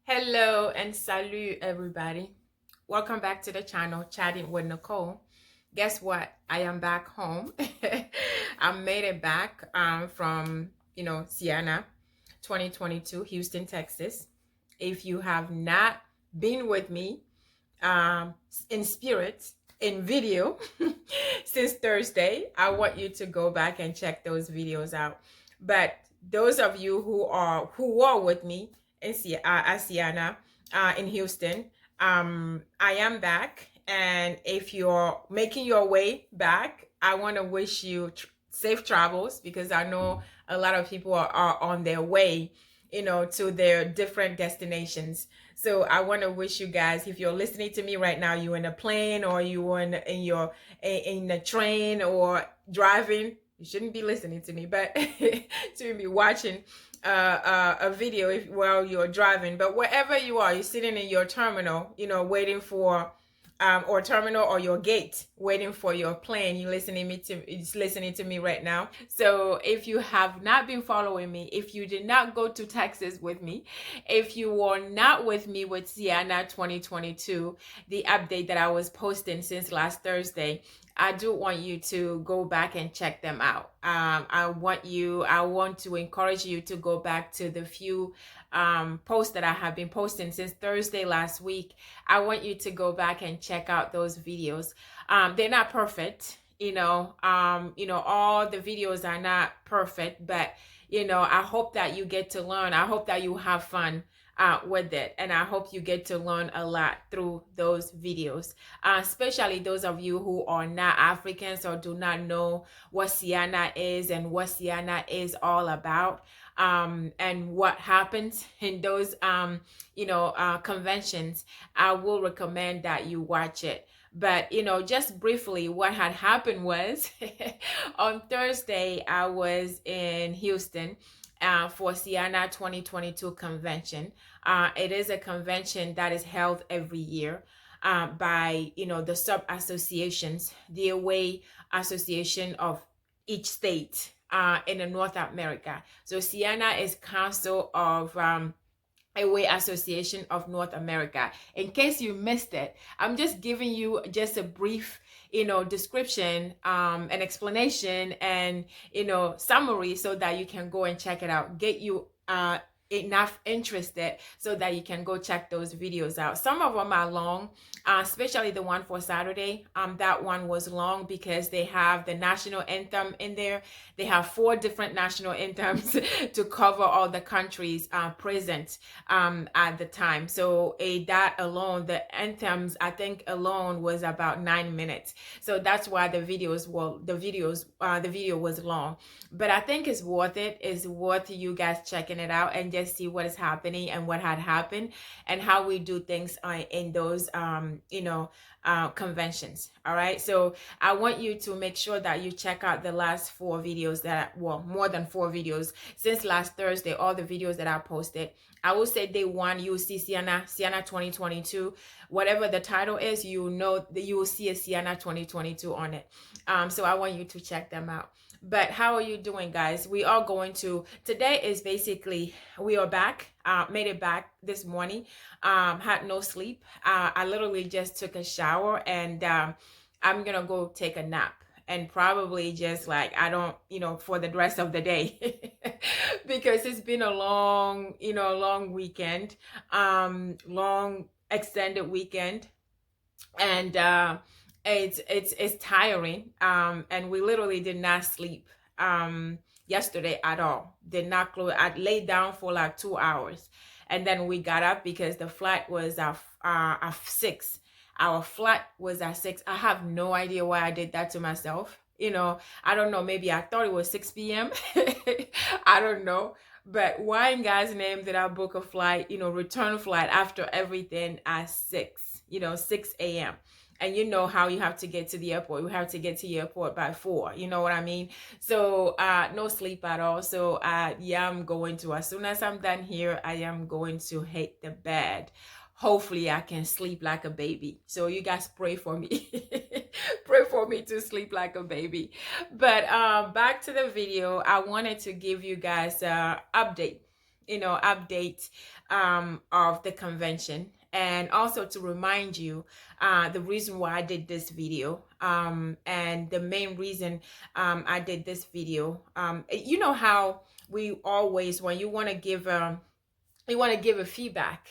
Hello and salut everybody. Welcome back to the channel Chatting with Nicole. Guess what? I am back home. I made it back from CEANA 2022 Houston, Texas. If you have not been with me in spirit, in video since Thursday, I want you to go back and check those videos out. But those of you who were with me in at CEANA in Houston, I am back. And if you're making your way back, I want to wish you safe travels, because I know a lot of people are on their way, to their different destinations. So I want to wish you guys, if you're listening to me right now, you're in a plane or you're in a train or driving, you shouldn't be listening to me, but to be watching a video while you're driving. But wherever you are, you're sitting in your terminal, waiting for or terminal or your gate, waiting for your plane. You're listening to me right now. So if you have not been following me, if you did not go to Texas with me, if you were not with me with CEANA 2022, the update that I was posting since last Thursday, I do want you to go back and check them out. I want to encourage you to go back to the few posts that I have been posting since Thursday last week. I want you to go back and check out those videos. They're not perfect, all the videos are not perfect, but I hope that you get to learn. I hope that you have fun with it, and I hope you get to learn a lot through those videos, especially those of you who are not Africans or do not know what CEANA is and what CEANA is all about, and what happens in those conventions. I will recommend that you watch it. But just briefly, what had happened was on Thursday I was in Houston for CEANA 2022 convention. It is a convention that is held every year by the sub associations, the away association of each state in the North America. So CEANA is Council of Away Association of North America. In case you missed it, I'm just giving you just a brief description, an explanation, and summary, so that you can go and check it out, get you enough interested so that you can go check those videos out. Some of them are long, especially the one for Saturday. That one was long because they have the national anthem in there. They have 4 different national anthems to cover all the countries present at the time. So that alone, the anthems, I think alone was about 9 minutes. So that's why the video was long. But I think it's worth it. It's worth you guys checking it out and just see what is happening and what had happened and how we do things in those conventions. All right, so I want you to make sure that you check out the last 4 videos more than 4 videos since last Thursday. All the videos that I posted, I will say day 1, you will see CEANA 2022, whatever the title is, you will see a CEANA 2022 on it. So I want you to check them out. But how are you doing, guys? We are going to, today is basically, we are back, made it back this morning, had no sleep. I literally just took a shower, and I'm gonna go take a nap and probably just for the rest of the day because it's been a long weekend, long extended weekend, and it's tiring, and we literally did not sleep yesterday at all. Did not close. I laid down for like 2 hours, and then we got up because the flight was at 6. Our flight was at 6. I have no idea why I did that to myself. I don't know, maybe I thought it was 6 p.m. I don't know. But why in God's name did I book a flight, return flight after everything at 6, 6 a.m.? And you know how you have to get to the airport. You have to get to the airport by 4. You know what I mean? So no sleep at all. So I'm going to, as soon as I'm done here, I am going to hit the bed. Hopefully I can sleep like a baby. So you guys pray for me. Pray for me to sleep like a baby. But back to the video, I wanted to give you guys an update. update of the convention, and also to remind you the reason why I did this video, and the main reason I did this video. You know how we always, when you want to give a feedback,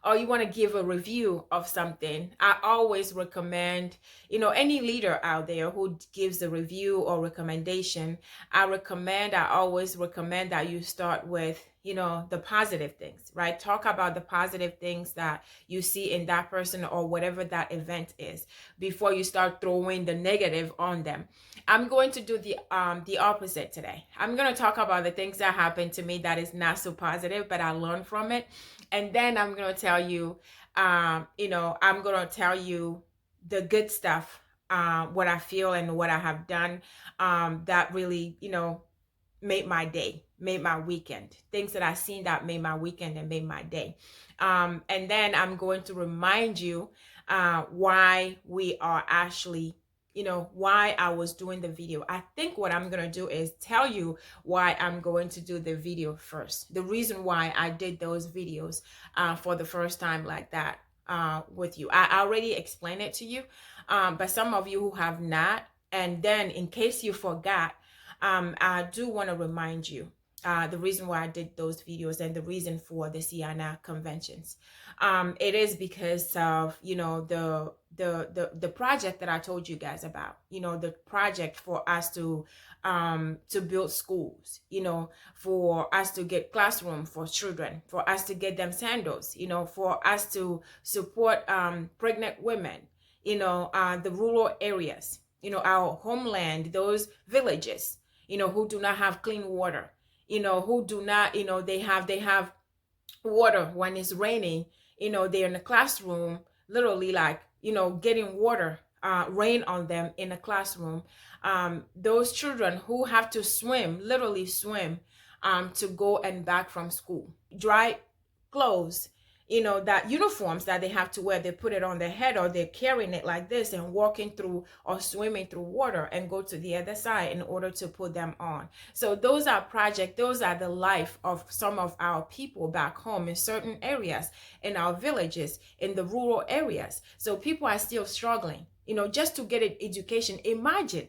or you want to give a review of something, I always recommend, any leader out there who gives a review or recommendation, I always recommend that you start with, the positive things, right? Talk about the positive things that you see in that person or whatever that event is before you start throwing the negative on them. I'm going to do the opposite today. I'm going to talk about the things that happened to me that is not so positive, but I learned from it. And then I'm going to tell you, I'm going to tell you the good stuff, what I feel and what I have done, that really, made my day, made my weekend. Things that I seen that made my weekend and made my day. And then I'm going to remind you why we are actually, why I was doing the video. I think what I'm going to do is tell you why I'm going to do the video first. The reason why I did those videos for the first time like that with you. I already explained it to you, but some of you who have not, and then in case you forgot, I do want to remind you the reason why I did those videos and the reason for the CEANA conventions. It is because of, the project that I told you guys about, the project for us to build schools, for us to get classroom for children, for us to get them sandals, for us to support pregnant women, the rural areas, our homeland, those villages, who do not have clean water, who do not, they have water when it's raining, they're in the classroom, literally like, getting water, rain on them in a classroom. Those children who have to swim, literally swim, to go and back from school, dry clothes, that uniforms that they have to wear, they put it on their head or they're carrying it like this and walking through or swimming through water and go to the other side in order to put them on. So those are projects, those are the life of some of our people back home in certain areas, in our villages, in the rural areas. So people are still struggling, just to get an education. Imagine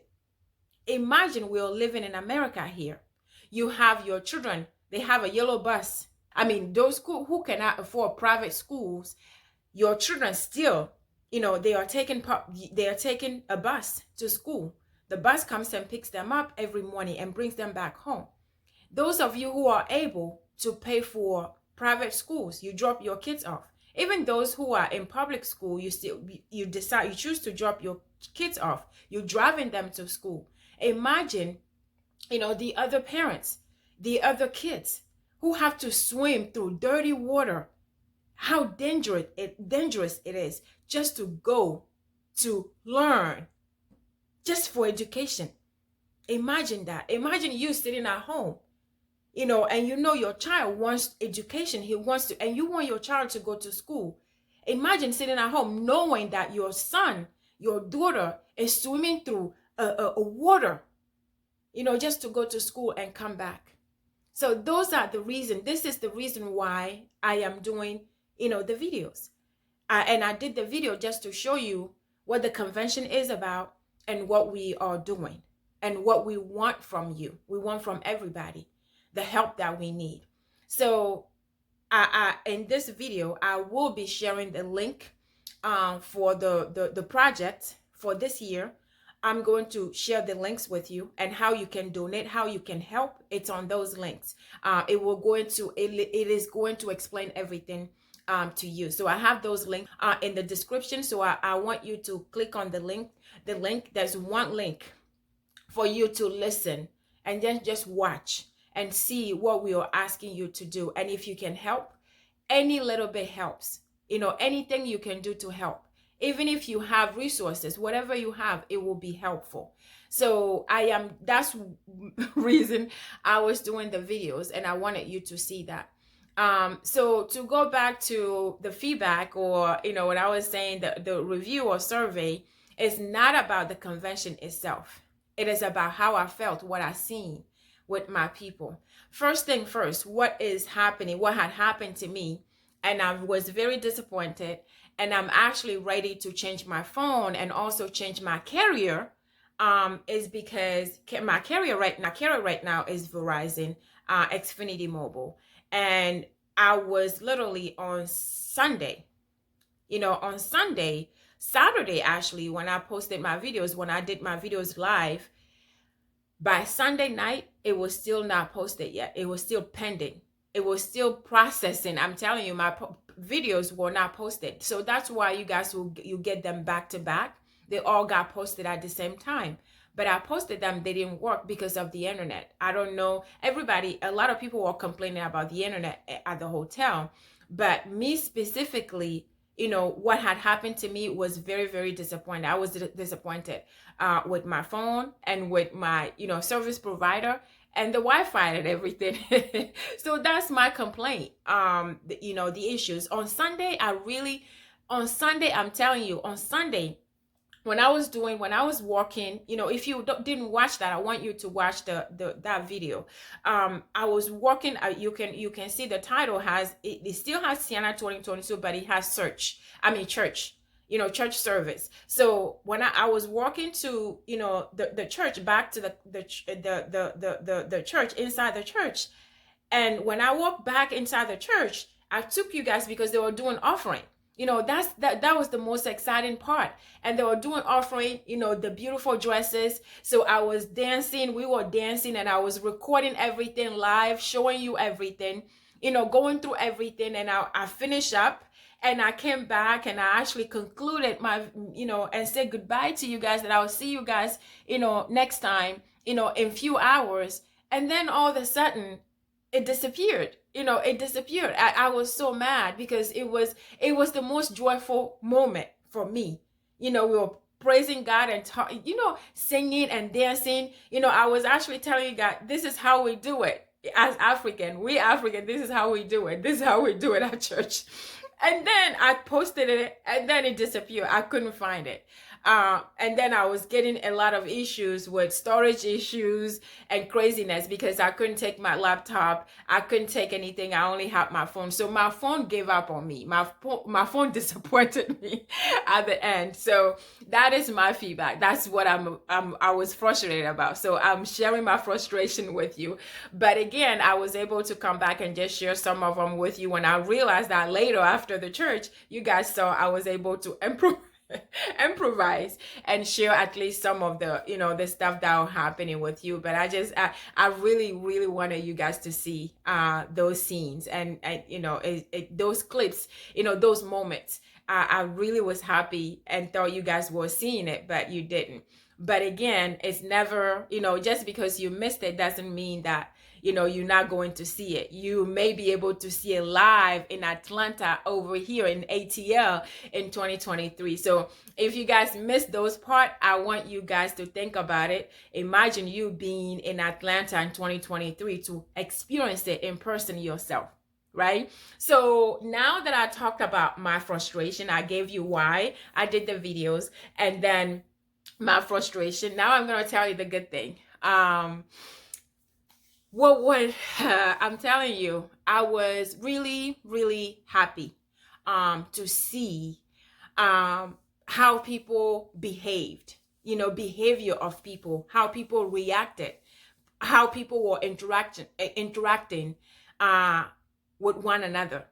we're living in America here. You have your children, they have a yellow bus. I mean, those who cannot afford private schools, your children still, they are taking a bus to school. The bus comes and picks them up every morning and brings them back home. Those of you who are able to pay for private schools, you drop your kids off. Even those who are in public school, you choose to drop your kids off. You're driving them to school. Imagine, the other parents, the other kids who have to swim through dirty water, how dangerous it is just to go to learn, just for education. Imagine that. Imagine you sitting at home, and your child wants education. And you want your child to go to school. Imagine sitting at home knowing that your son, your daughter is swimming through a water, just to go to school and come back. So those are the reason. This is the reason why I am doing, the videos. And I did the video just to show you what the convention is about and what we are doing and what we want from you. We want from everybody the help that we need. So in this video, I will be sharing the link for the project for this year. I'm going to share the links with you and how you can donate, how you can help. It's on those links. It is going to explain everything to you. So I have those links in the description. So I want you to click on the link. There's one link for you to listen and then just watch and see what we are asking you to do. And if you can help, any little bit helps. Anything you can do to help. Even if you have resources, whatever you have, it will be helpful. So that's reason I was doing the videos, and I wanted you to see that. So to go back to the feedback, or, what I was saying, the review or survey is not about the convention itself. It is about how I felt, what I seen, with my people. First thing first, what is happening, what had happened to me, and I was very disappointed, and I'm actually ready to change my phone and also change my carrier, is because my carrier right now is Verizon, Xfinity Mobile. And I was literally on Sunday, on Sunday, Saturday actually, when I posted my videos, when I did my videos live, by Sunday night, it was still not posted yet. It was still pending. It was still processing. I'm telling you, my videos were not posted. So that's why you guys you get them back to back. They all got posted at the same time. But I posted them, they didn't work because of the internet. I don't know. A lot of people were complaining about the internet at the hotel. But me specifically, what had happened to me was very, very disappointed. I was disappointed with my phone and with my, service provider and the Wi-Fi and everything. So that's my complaint. The issues on Sunday, on Sunday, I'm telling you, on Sunday, when I was walking, if you didn't watch that, I want you to watch that video. I was walking. You can see the title it still has CEANA 2022, but it has church, church service. So when I was walking to, the church, back to the church, inside the church, and when I walked back inside the church, I took you guys because they were doing offering. That was the most exciting part. And they were doing offering, the beautiful dresses. So I was dancing, we were dancing, and I was recording everything live, showing you everything, going through everything. And I finished up, and I came back, and I actually concluded my, and said goodbye to you guys, that I will see you guys, next time, in few hours. And then all of a sudden, it disappeared. It disappeared. I was so mad because it was the most joyful moment for me. We were praising God and singing and dancing. I was actually telling you guys, this is how we do it as African. We African, this is how we do it. This is how we do it at church. And then I posted it, and then it disappeared. I couldn't find it. And then I was getting a lot of issues with storage issues and craziness because I couldn't take my laptop. I couldn't take anything. I only had my phone. So my phone gave up on me. My phone disappointed me at the end. So that is my feedback. That's what I was frustrated about. So I'm sharing my frustration with you. But again, I was able to come back and just share some of them with you when I realized that later after the church, you guys saw I was able to improvise and share at least some of the the stuff that are happening with you. But I really wanted you guys to see those scenes and those clips, those moments. I really was happy and thought you guys were seeing it, but you didn't. But again, it's never, just because you missed it doesn't mean that you're not going to see it. You may be able to see it live in Atlanta over here in ATL in 2023. So if you guys missed those parts, I want you guys to think about it. Imagine you being in Atlanta in 2023 to experience it in person yourself. Right? So now that I talked about my frustration, I gave you why I did the videos and then my frustration. Now I'm going to tell you the good thing. What I'm telling you, I was really happy to see how people behaved, behavior of people, how people reacted, how people were interacting with one another.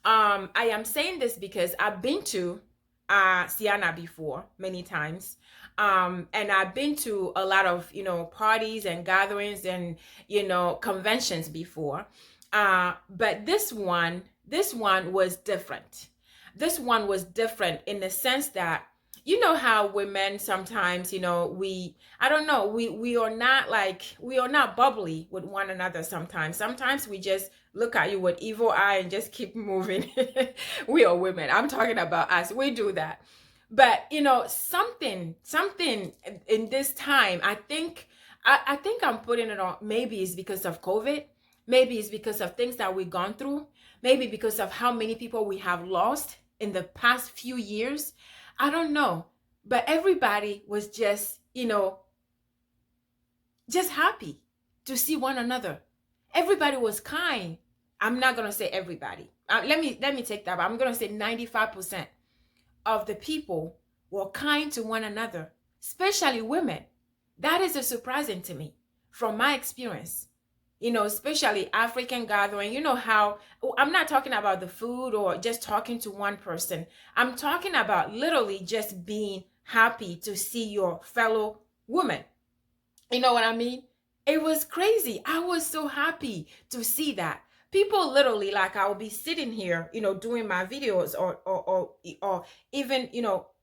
I am saying this because I've been to CEANA before many times. And I've been to a lot of, parties and gatherings and, conventions before. But this one was different. This one was different in the sense that, how women sometimes, we are not bubbly with one another sometimes. Sometimes we just look at you with evil eye and just keep moving. We are women. I'm talking about us. We do that. But something in this time, I think I'm putting it on. Maybe it's because of COVID. Maybe it's because of things that we've gone through. Maybe because of how many people we have lost in the past few years. I don't know. But everybody was just, just happy. to see one another. Everybody was kind. I'm not gonna say everybody. Let me take that. I'm gonna say 95% of the people were kind to one another, especially women. That is a surprising to me from my experience. Especially African gathering. You know how I'm not talking about the food or just talking to one person. I'm talking about literally just being happy to see your fellow woman. You know what I mean? It was crazy. I was so happy to see that. People literally, like, I'll be sitting here, doing my videos or even,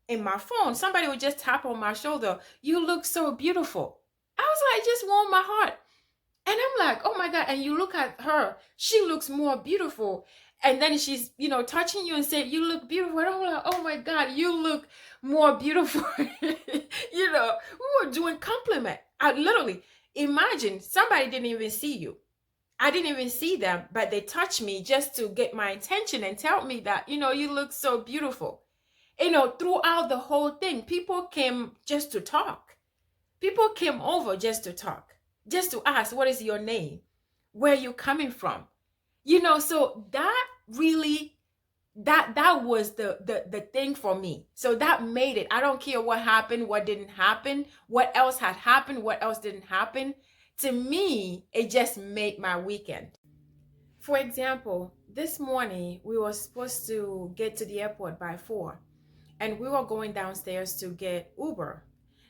in my phone, somebody would just tap on my shoulder. You look so beautiful. I was like, just warmed my heart. And I'm like, oh my God. And you look at her, she looks more beautiful. And then she's, touching you and saying, you look beautiful. And I'm like, oh my God, you look more beautiful. We were doing compliment. I literally, imagine somebody didn't even see you. I didn't even see them, but they touched me just to get my attention and tell me that, you look so beautiful. Throughout the whole thing, people came just to talk. People came over just to talk, just to ask, what is your name? Where you coming from? So that really, that was the thing for me. So that made it. I don't care what happened, what didn't happen, what else had happened, what else didn't happen. To me, it just made my weekend. For example, this morning, we were supposed to get to the airport by 4, and we were going downstairs to get Uber,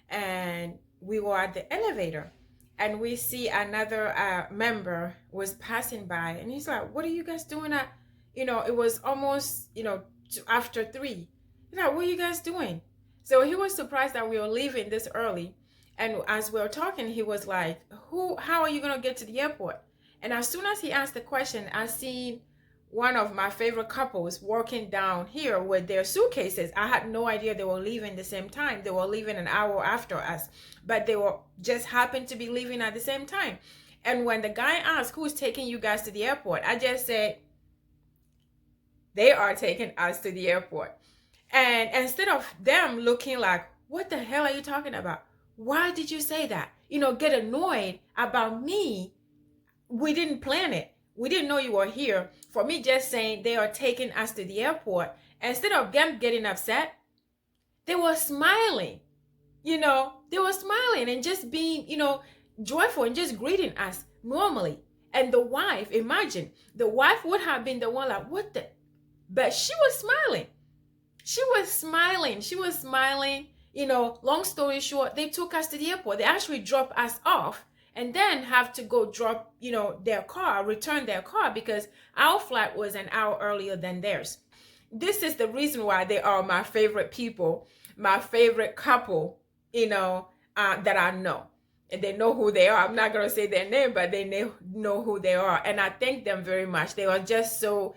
and we were at the elevator, and we see another member was passing by, and he's like, what are you guys doing at, it was almost, after 3. He's like, what are you guys doing? So he was surprised that we were leaving this early. And as we were talking, he was like, how are you going to get to the airport? And as soon as he asked the question, I seen one of my favorite couples walking down here with their suitcases. I had no idea they were leaving the same time. They were leaving an hour after us, but they were just happened to be leaving at the same time. And when the guy asked, who's taking you guys to the airport? I just said, they are taking us to the airport. And instead of them looking like, what the hell are you talking about? Why did you say that? Get annoyed about me. We didn't plan it. We didn't know you were here. For me, just saying they are taking us to the airport, instead of them getting upset, they were smiling. They were smiling and just being, joyful and just greeting us normally. And the wife, imagine, the wife would have been the one like, what the? But she was smiling. She was smiling. Long story short, they took us to the airport. They actually dropped us off and then have to go drop, return their car, because our flight was an hour earlier than theirs. This is the reason why they are my favorite people, my favorite couple, that I know. And they know who they are. I'm not going to say their name, but they know who they are. And I thank them very much. They are just so,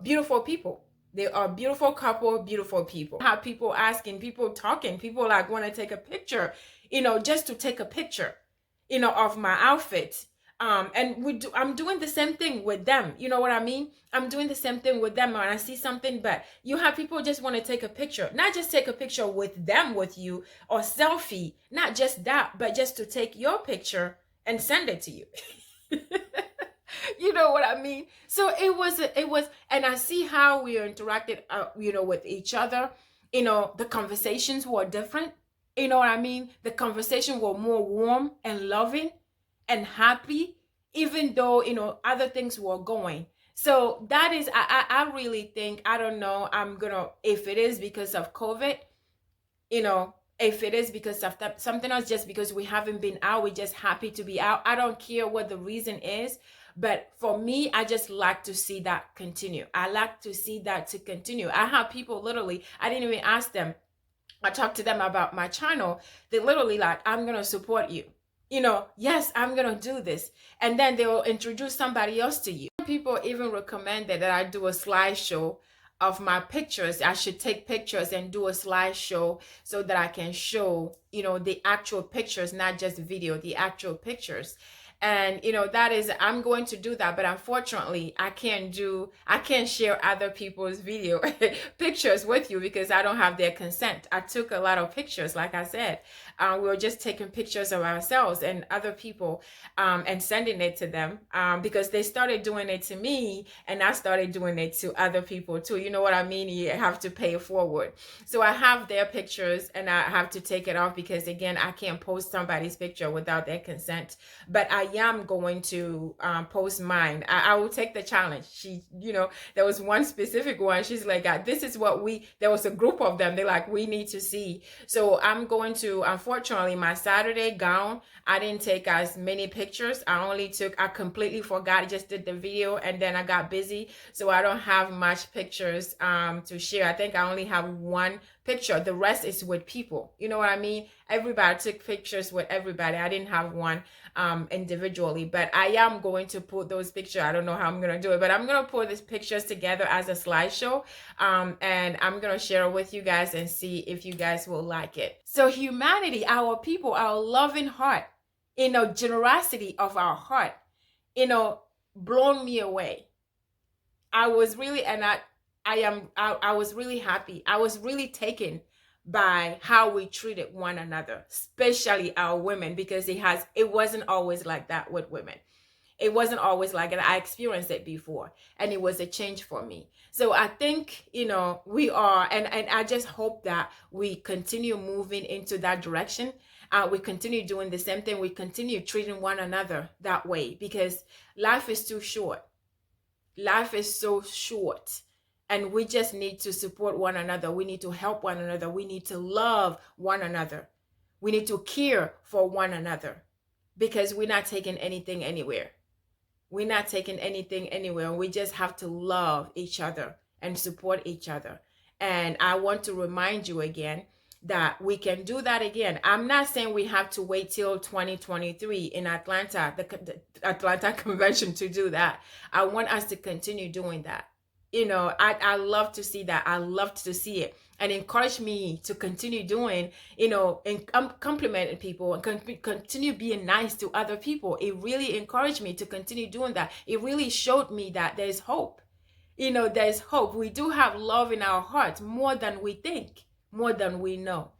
beautiful people. They are beautiful couple, beautiful people. I have people asking, people talking, people like want to take a picture, just to take a picture, of my outfit. And I'm doing the same thing with them. You know what I mean? I'm doing the same thing with them when I see something, but you have people just want to take a picture, not just take a picture with them, with you, or selfie, not just that, but just to take your picture and send it to you. You know what I mean? So it was, and I see how we interacted, with each other. The conversations were different. You know what I mean? The conversation were more warm and loving and happy, even though, other things were going. So that is, I really think, I don't know, if it is because of COVID, if it is because of something else, just because we haven't been out, we're just happy to be out. I don't care what the reason is. But for me, I just like to see that continue. I like to see that to continue. I have people literally, I didn't even ask them. I talked to them about my channel. They literally like, I'm going to support you. Yes, I'm going to do this. And then they will introduce somebody else to you. People even recommended that I do a slideshow of my pictures. I should take pictures and do a slideshow so that I can show, the actual pictures, not just video, the actual pictures. And that is, I'm going to do that, but unfortunately I can't share other people's video pictures with you because I don't have their consent. I took a lot of pictures, like I said. We were just taking pictures of ourselves and other people, and sending it to them, because they started doing it to me and I started doing it to other people too. You know what I mean? You have to pay it forward. So I have their pictures and I have to take it off because, again, I can't post somebody's picture without their consent. But I am going to post mine. I will take the challenge. There was one specific one. She's like, this is what there was a group of them. They're like, we need to see. So I'm going to, unfortunately, my Saturday gown, I didn't take as many pictures. I completely forgot. I just did the video and then I got busy. So I don't have much pictures to share. I think I only have one picture. The rest is with people. You know what I mean? Everybody took pictures with everybody. I didn't have one individually, but I am going to put those pictures. I don't know how I'm going to do it, but I'm going to put these pictures together as a slideshow, and I'm going to share it with you guys and see if you guys will like it. So humanity, our people, our loving heart, generosity of our heart, blown me away. I was really, and I was really happy. I was really taken by how we treated one another, especially our women, because it wasn't always like that with women. It wasn't always like it. I experienced it before and it was a change for me. So I think, we are, and I just hope that we continue moving into that direction. We continue doing the same thing. We continue treating one another that way because life is too short. Life is so short. And we just need to support one another. We need to help one another. We need to love one another. We need to care for one another because we're not taking anything anywhere. We're not taking anything anywhere. We just have to love each other and support each other. And I want to remind you again that we can do that again. I'm not saying we have to wait till 2023 in Atlanta, the Atlanta convention, to do that. I want us to continue doing that. I love to see that. I love to see it and encourage me to continue doing, and complimenting people and continue being nice to other people. It really encouraged me to continue doing that. It really showed me that there's hope. There's hope. We do have love in our hearts more than we think, more than we know.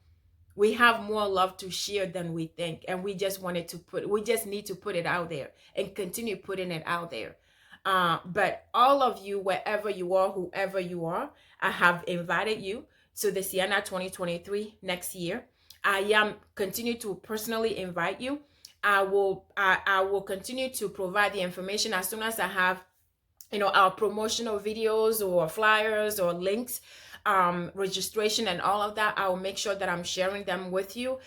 We have more love to share than we think. And we just need to put it out there and continue putting it out there. But all of you, wherever you are, whoever you are, I have invited you to the CEANA 2023 next year. I am continue to personally invite you. I will continue to provide the information as soon as I have, our promotional videos or flyers or links, registration and all of that. I will make sure that I'm sharing them with you,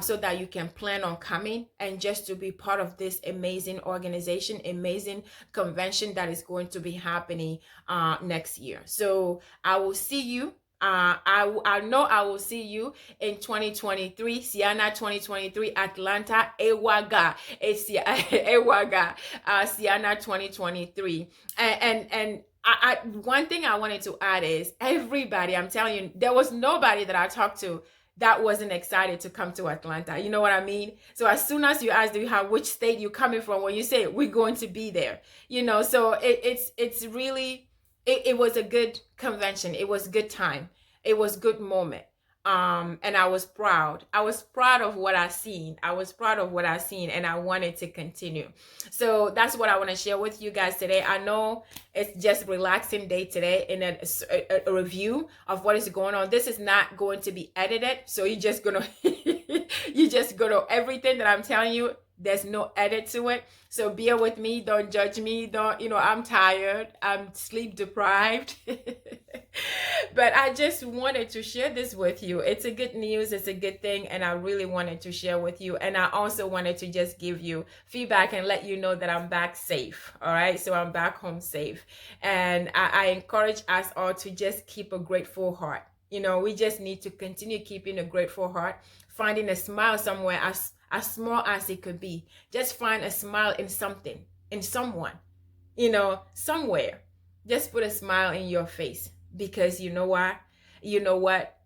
so that you can plan on coming and just to be part of this amazing organization, amazing convention that is going to be happening next year. So I will see you. I know I will see you in 2023, CEANA 2023, Atlanta, Ewaga, Ewaga, CEANA 2023. And one thing I wanted to add is everybody, I'm telling you, there was nobody that I talked to that wasn't excited to come to Atlanta. You know what I mean? So as soon as you ask, do you have which state you're coming from? When you say we're going to be there, so it's really, it was a good convention. It was a good time. It was a good moment. And I was proud. I was proud of what I seen. And I wanted to continue. So that's what I want to share with you guys today. I know it's just a relaxing day today in a review of what is going on. This is not going to be edited. So you're just gonna everything that I'm telling you, there's no edit to it. So bear with me. Don't judge me. I'm tired. I'm sleep deprived. But I just wanted to share this with you. It's a good news. It's a good thing. And I really wanted to share with you. And I also wanted to just give you feedback and let you know that I'm back safe. All right. So I'm back home safe. And I encourage us all to just keep a grateful heart. We just need to continue keeping a grateful heart, finding a smile somewhere as small as it could be. Just find a smile in something, in someone, somewhere. Just put a smile in your face, because you know what?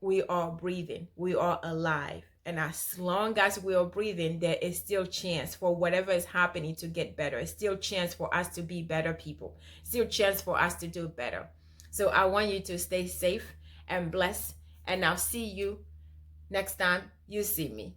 We are breathing. We are alive. And as long as we are breathing, there is still chance for whatever is happening to get better. It's still chance for us to be better people. Still chance for us to do better. So I want you to stay safe and blessed. And I'll see you next time you see me.